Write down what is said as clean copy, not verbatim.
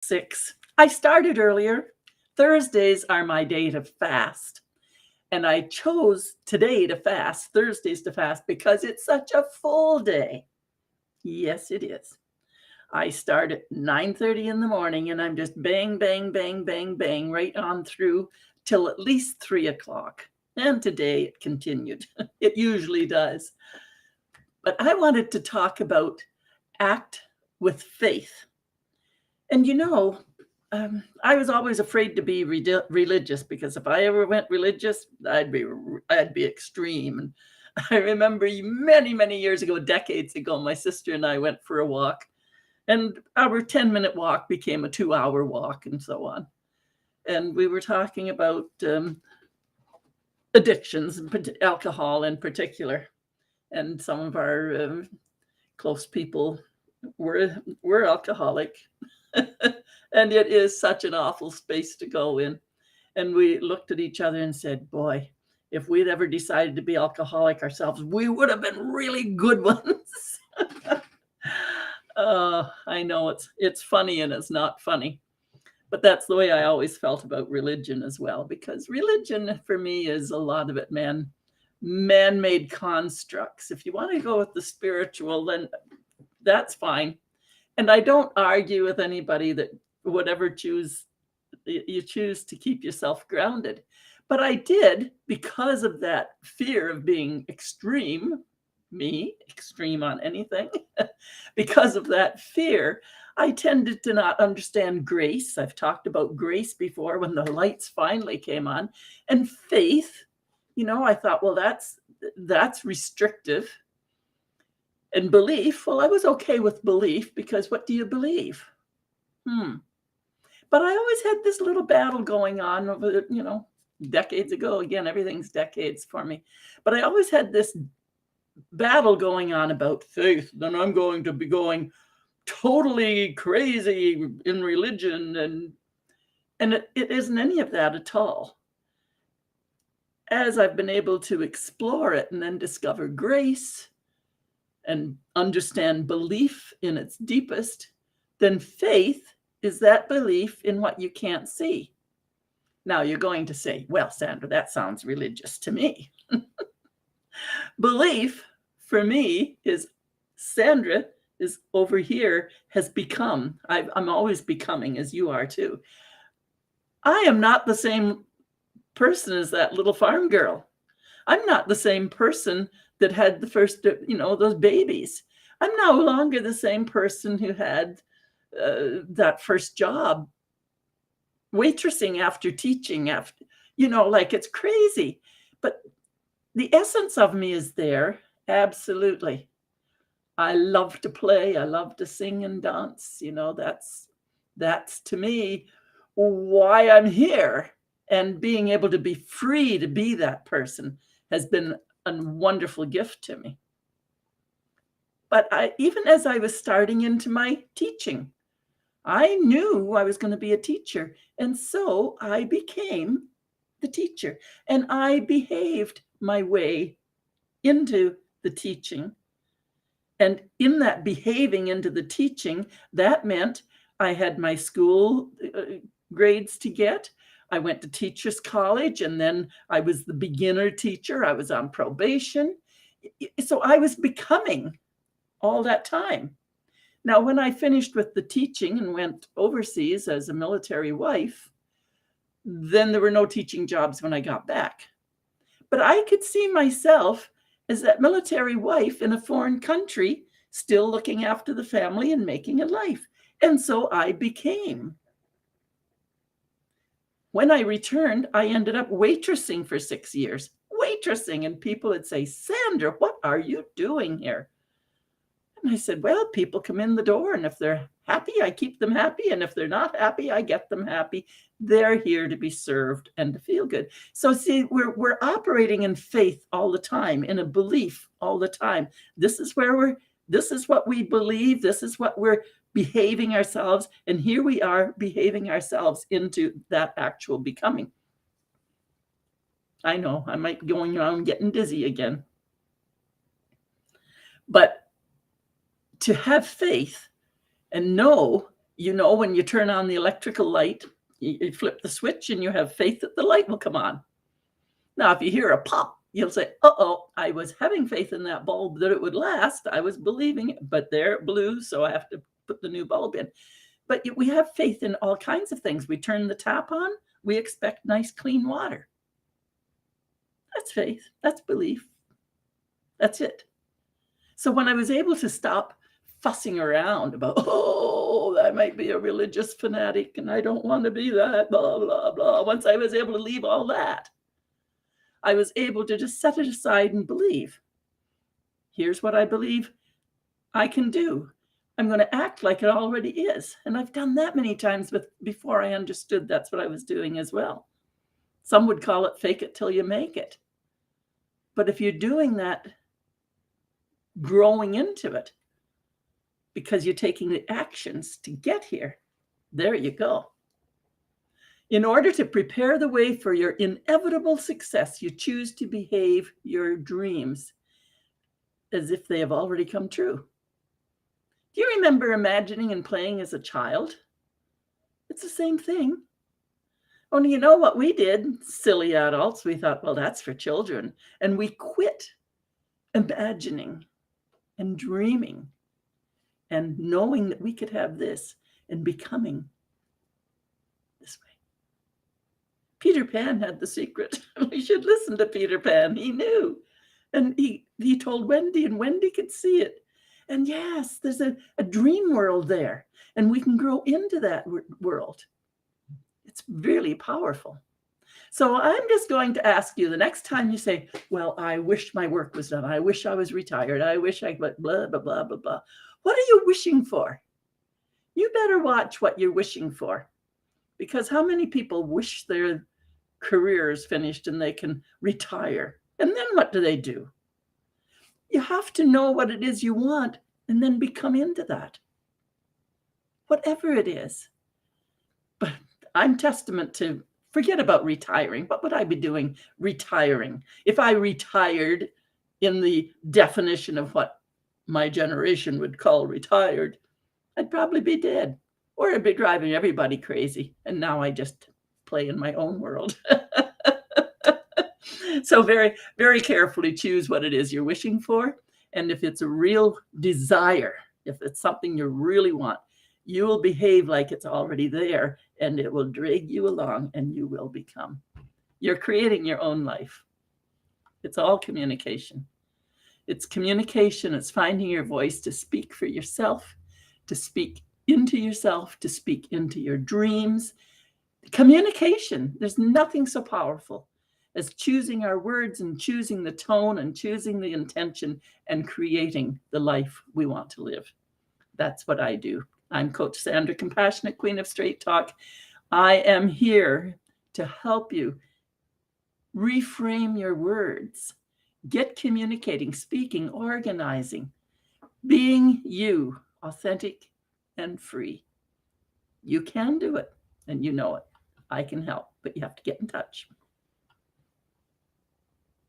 6. I started earlier. Thursdays are my day to fast. And I chose today to fast, Thursdays to fast, because it's such a full day. Yes, it is. I start at 9:30 in the morning and I'm just bang, bang, bang, bang, bang, right on through till at least 3 o'clock. And today it continued. It usually does. But I wanted to talk about act with faith. And I was always afraid to be religious because if I ever went religious, I'd be extreme. And I remember many, many years ago, decades ago, my sister and I went for a walk, and our 10-minute walk became a 2-hour walk, and so on. And we were talking about addictions, alcohol in particular, and some of our close people were alcoholic. And it is such an awful space to go in. And we looked at each other and said, boy, if we'd ever decided to be alcoholic ourselves, we would have been really good ones. I know it's funny and it's not funny. But that's the way I always felt about religion as well, because religion for me is a lot of it man-made constructs. If you want to go with the spiritual, then that's fine. And I don't argue with anybody that whatever you choose to keep yourself grounded. But I did, because of that fear of being extreme on anything, because of that fear, I tended to not understand grace. I've talked about grace before when the lights finally came on. And faith, I thought, well, that's restrictive. And belief, well, I was okay with belief because what do you believe? But I always had this little battle going on over, decades ago. Again, everything's decades for me. But I always had this battle going on about faith. Then I'm going to be going totally crazy in religion. And it isn't any of that at all. As I've been able to explore it and then discover grace and understand belief in its deepest, then faith is that belief in what you can't see. Now you're going to say, well, Sandra, that sounds religious to me. Belief for me is Sandra is over here has become, I'm always becoming, as you are too. I am not the same person as that little farm girl. I'm not the same person that had the first, those babies. I'm no longer the same person who had that first job, waitressing after teaching, like it's crazy. But the essence of me is there, absolutely. I love to play. I love to sing and dance. That's to me why I'm here. And being able to be free to be that person has been a wonderful gift to me. But even as I was starting into my teaching, I knew I was going to be a teacher. And so I became the teacher. And I behaved my way into the teaching. And in that behaving into the teaching, that meant I had my school grades to get. I went to teachers college, and then I was the beginner teacher. I was on probation. So I was becoming all that time. Now, when I finished with the teaching and went overseas as a military wife, then there were no teaching jobs when I got back. But I could see myself as that military wife in a foreign country, still looking after the family and making a life. And so I became. When I returned, I ended up waitressing for 6 years. Waitressing, and people would say, Sandra, what are you doing here? And I said, well, people come in the door, and if they're happy, I keep them happy. And if they're not happy, I get them happy. They're here to be served and to feel good. So see, we're operating in faith all the time, in a belief all the time. This is what we believe. This is what we're behaving ourselves. And here we are behaving ourselves into that actual becoming. I know I might be going around getting dizzy again. But to have faith and know You know, when you turn on the electrical light, you flip the switch and you have faith that the light will come on. Now, if you hear a pop, you'll say, uh-oh, I was having faith in that bulb that it would last. I was believing it, but there it blew, so I have to put the new bulb in. But we have faith in all kinds of things. We turn the tap on, we expect nice, clean water. That's faith. That's belief. That's it. So when I was able to stop fussing around about, oh, I might be a religious fanatic and I don't want to be that, blah, blah, blah. Once I was able to leave all that, I was able to just set it aside and believe. Here's what I believe I can do. I'm going to act like it already is. And I've done that many times before I understood that's what I was doing as well. Some would call it fake it till you make it. But if you're doing that, growing into it, because you're taking the actions to get here, there you go. In order to prepare the way for your inevitable success, you choose to behave your dreams as if they have already come true. Do you remember imagining and playing as a child? It's the same thing. Only you know what we did, silly adults, we thought, well, that's for children. And we quit imagining and dreaming and knowing that we could have this and becoming this way. Peter Pan had the secret. We should listen to Peter Pan. He knew. And he told Wendy, and Wendy could see it. And yes, there's a dream world there. And we can grow into that world. It's really powerful. So I'm just going to ask you the next time you say, well, I wish my work was done. I wish I was retired. I wish I blah, blah, blah, blah, blah. What are you wishing for? You better watch what you're wishing for. Because how many people wish their career is finished and they can retire? And then what do? You have to know what it is you want and then become into that. Whatever it is. But I'm testament to forget about retiring. What would I be doing retiring? If I retired in the definition of what my generation would call retired, I'd probably be dead. Or I'd be driving everybody crazy. And now I just play in my own world. So very, very carefully choose what it is you're wishing for. And if it's a real desire, if it's something you really want, you will behave like it's already there and it will drag you along and you will become. You're creating your own life. It's all communication. It's communication. It's finding your voice to speak for yourself, to speak into yourself, to speak into your dreams. Communication. There's nothing so powerful as choosing our words and choosing the tone and choosing the intention and creating the life we want to live. That's what I do. I'm Coach Sandra, Compassionate Queen of Straight Talk. I am here to help you reframe your words, get communicating, speaking, organizing, being you, authentic and free. You can do it, and you know it. I can help, but you have to get in touch.